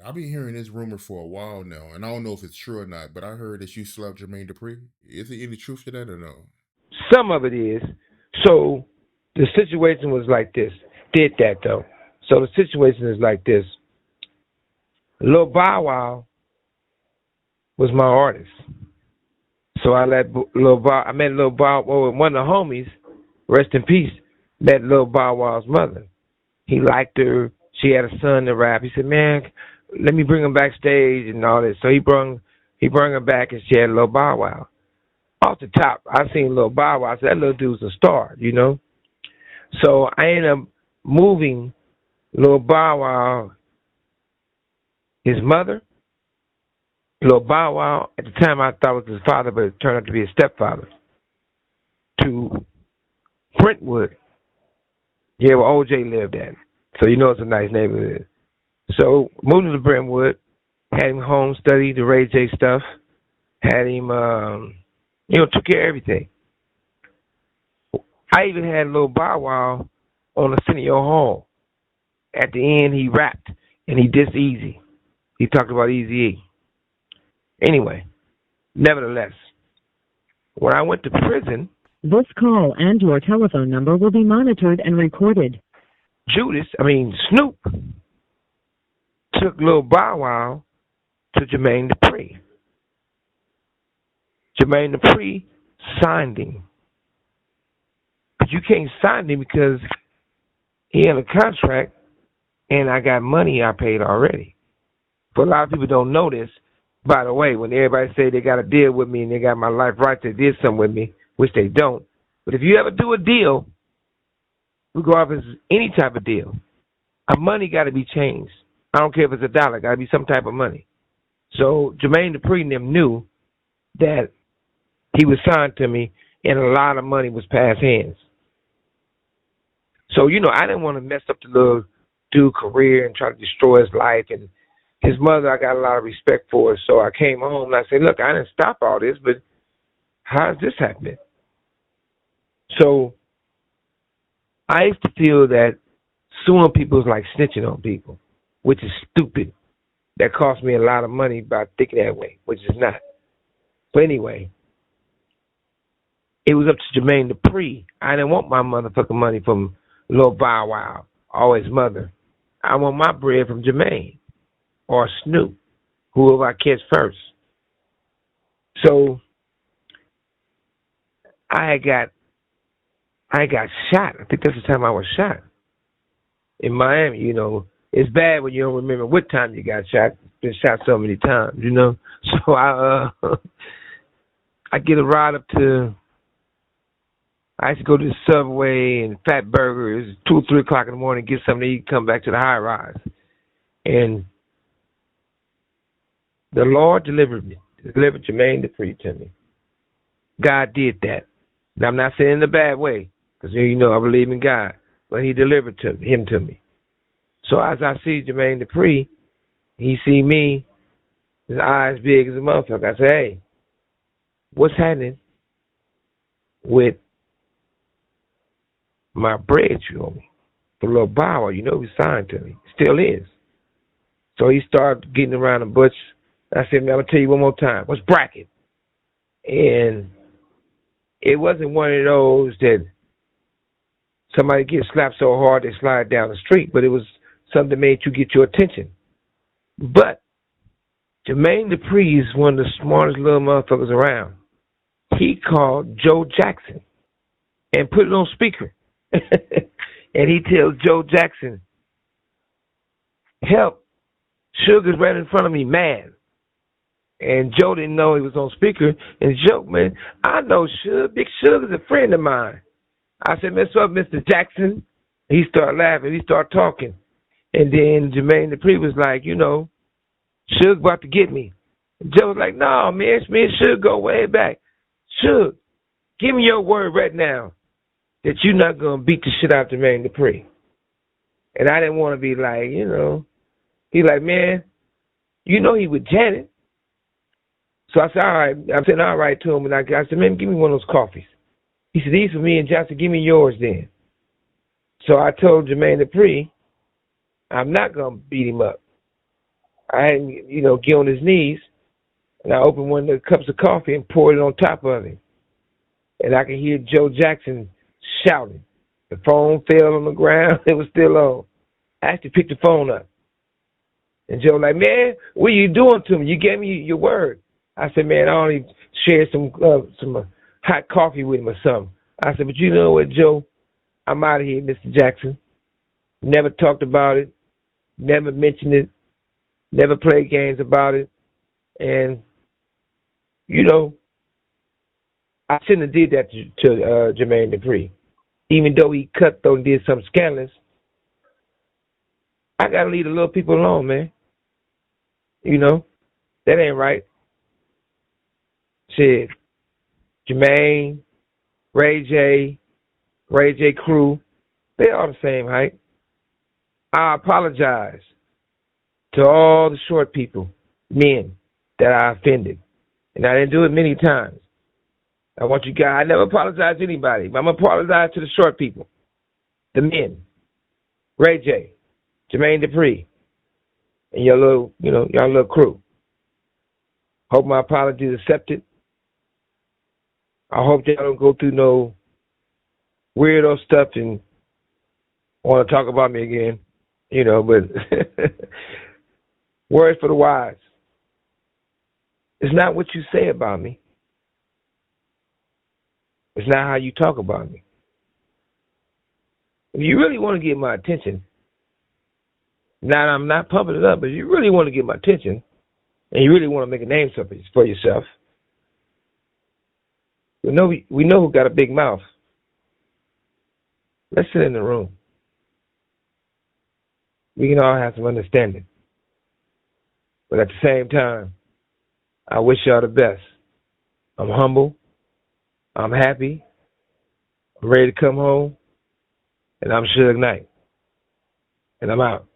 I've been hearing this rumor for a while now, and I don't know if it's true or not, but I heard that you slept Jermaine Dupri. Is there any truth to that or no? Some of it is. So the situation was like this. Did that though. So the situation is like this. Lil Bow Wow was my artist. So I let Lil Bow. I met Lil Bow. Well, one of the homies, rest in peace, met Lil Bow Wow's mother. He liked her. She had a son to rap. He said, "Man, let me bring him backstage and all this." So he brought her back, and she had Lil Bow Wow. Off the top, I seen Lil Bow Wow. I said, "That little dude's a star," you know. So I ended up moving Lil Bow Wow, his mother. Lil Bow Wow, at the time I thought was his father, but it turned out to be his stepfather, to Brentwood. Yeah, where OJ lived at. So you know it's a nice neighborhood. So moved to Brentwood, had him home study the Ray J stuff, had him, took care of everything. I even had Lil Bow Wow on Arsenio Hall. At the end, he rapped and he dissed Easy. He talked about Easy E. Anyway, nevertheless, when I went to prison, this call and your telephone number will be monitored and recorded. Snoop took Lil Bow Wow to Jermaine Dupri. Jermaine Dupri signed him. But you can't sign him because he had a contract and I got money I paid already. But a lot of people don't know this. By the way, when everybody say they got a deal with me and they got my life rights, they did something with me, which they don't. But if you ever do a deal, regardless of any type of deal, our money got to be changed. I don't care if it's a dollar, got to be some type of money. So Jermaine Dupri and them knew that he was signed to me and a lot of money was passed hands. So, I didn't want to mess up the little dude's career and try to destroy his life. And his mother, I got a lot of respect for her. So I came home and I said, look, I didn't stop all this, but how is this happening? So I used to feel that suing people is like snitching on people, which is stupid. That cost me a lot of money by thinking that way, which is not. But anyway, it was up to Jermaine Dupri. I didn't want my motherfucking money from Lil Bow Wow or his mother. I want my bread from Jermaine or Snoop, whoever I catch first. So I got shot. I think that's the time I was shot in Miami. It's bad when you don't remember what time you got shot. Been shot so many times, So I get a ride up to. I used to go to the Subway and Fat Burgers 2 or 3 o'clock in the morning, get something to eat, come back to the high rise, and the Lord delivered Jermaine Dupri to me. God did that. Now, I'm not saying in a bad way, because I believe in God, but He delivered him to me. So as I see Jermaine Dupri, he see me, his eyes big as a motherfucker. I say, hey, what's happening with my bread you owe me? For Lil Bow Wow, he signed to me. Still is. So he started getting around the bush. I said, man, I'm going to tell you one more time. What's bracket? And it wasn't one of those that somebody gets slapped so hard they slide down the street, but it was something that made you get your attention. But Jermaine Dupri is one of the smartest little motherfuckers around. He called Joe Jackson and put it on speaker. And he tells Joe Jackson, help, Sugar's right in front of me, mad. And Joe didn't know he was on speaker. And Joe, man, I know Suge. Big Suge is a friend of mine. I said, what's up, Mr. Jackson? He started laughing. He started talking. And then Jermaine Dupri was like, Suge about to get me. And Joe was like, no, man, me and Suge go way back. Suge, give me your word right now that you're not going to beat the shit out of Jermaine Dupri. And I didn't want to be like, He like, man, he with Janet. So I said, all right. I said, all right to him. And I said, man, give me one of those coffees. He said, these for me and Johnson. Give me yours then. So I told Jermaine Dupri, I'm not going to beat him up. I had him, get on his knees, and I opened one of the cups of coffee and poured it on top of him. And I could hear Joe Jackson shouting. The phone fell on the ground. It was still on. I actually picked the phone up. And Joe like, man, what are you doing to me? You gave me your word. I said, man, I only shared some hot coffee with him or something. I said, but you know what, Joe? I'm out of here, Mr. Jackson. Never talked about it. Never mentioned it. Never played games about it. And, I shouldn't have did that to Jermaine Dupri. Even though he cut though and did something scandalous, I got to leave the little people alone, man. That ain't right. Shit. Jermaine, Ray J Crew, they all the same height. I apologize to all the short people, men, that I offended. And I didn't do it many times. I want you guys, I never apologize to anybody, but I'm going to apologize to the short people, the men, Ray J, Jermaine Dupri, and your little crew. Hope my apology is accepted. I hope y'all don't go through no weirdo stuff and want to talk about me again, but words for the wise. It's not what you say about me. It's not how you talk about me. If you really want to get my attention, now I'm not pumping it up, but if you really want to get my attention, and you really want to make a name for yourself, we know who got a big mouth. Let's sit in the room. We can all have some understanding. But at the same time, I wish y'all the best. I'm humble. I'm happy. I'm ready to come home. And I'm Suge Knight. And I'm out.